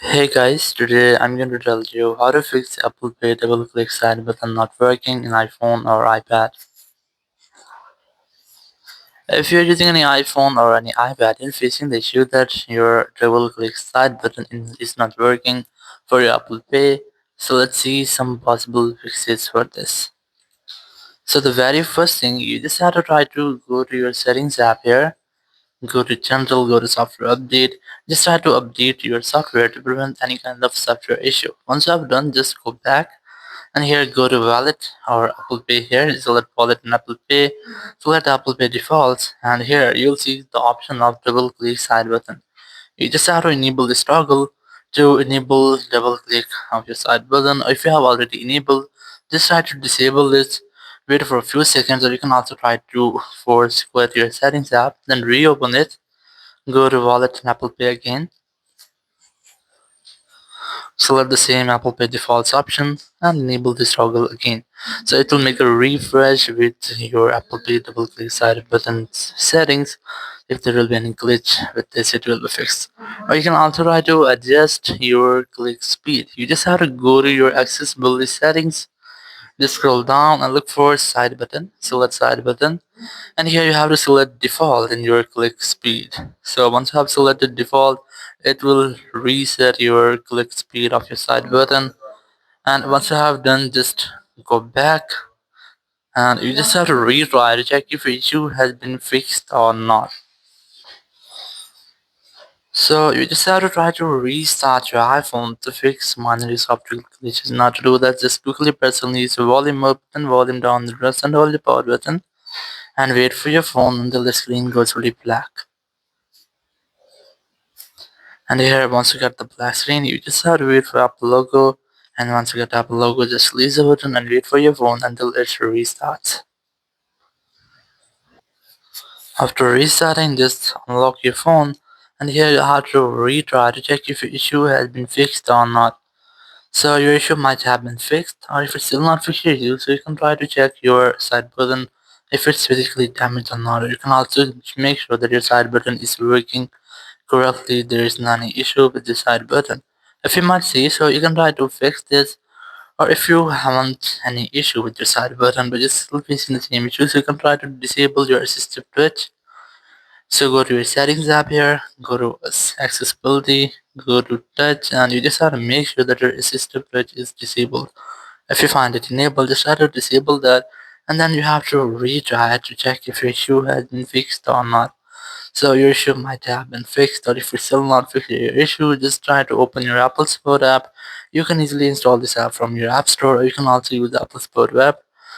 Hey guys, today I'm going to tell you how to fix Apple Pay double click side button not working in iPhone or iPad. If you're using any iPhone or any iPad, you're facing the issue that your double click side button is not working for your Apple Pay. So let's see some possible fixes for this. So the very first thing, you just have to try to go to your settings app here. Go to general, go to software update. Just try to update your software to prevent any kind of software issue. Once you have done, just go back and here go to wallet or Apple Pay here. Select wallet and Apple Pay. Select Apple Pay defaults and here you'll see the option of double click side button. You just have to enable this toggle to enable double click of your side button. Or if you have already enabled, just try to disable this. Wait for a few seconds, or you can also try to force quit your settings app, then reopen it. Go to wallet and Apple Pay again. Select the same Apple Pay defaults option and enable this toggle again. So it will make a refresh with your Apple Pay double click side button settings. If there will be any glitch with this, it will be fixed. Or you can also try to adjust your click speed. You just have to go to your accessibility settings. Just scroll down and look for side button. Select side button and here you have to select default in your click speed. So once you have selected default, it will reset your click speed of your side button. And once you have done, just go back and you just have to retry to check if the issue has been fixed or not. So you just have to try to restart your iPhone to fix minor software glitches. Now to do that, just quickly press on the volume up and volume down the rest and hold the power button and wait for your phone until the screen goes fully black. And here, once you get the black screen, you just have to wait for Apple logo. And once you get the Apple logo, just release the button and wait for your phone until it restarts. After restarting, just unlock your phone. And here you have to retry to check if your issue has been fixed or not. So your issue might have been fixed, or if it's still not fixed issue, so you can try to check your side button if it's physically damaged or not. Or you can also make sure that your side button is working correctly, there is not any issue with the side button. If you might see, so you can try to fix this, or if you haven't any issue with your side button but you're still facing the same issue, so you can try to disable your assistive touch. So go to your settings app here, go to accessibility, go to touch, and you just have to make sure that your assistive touch is disabled. If you find it enabled, just try to disable that, and then you have to retry to check if your issue has been fixed or not. So your issue might have been fixed, or if you're still not fixing your issue, just try to open your Apple Support app. You can easily install this app from your App Store, or you can also use the Apple Support web.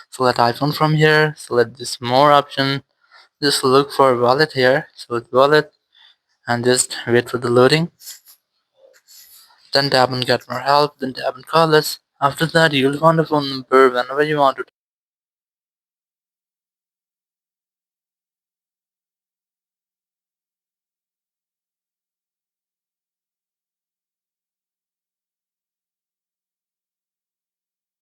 Select iPhone from here, select this more option, just look for wallet here, select wallet, and just wait for the loading. Then tap on get more help, then tap on call us. After that, you'll find a phone number whenever you want to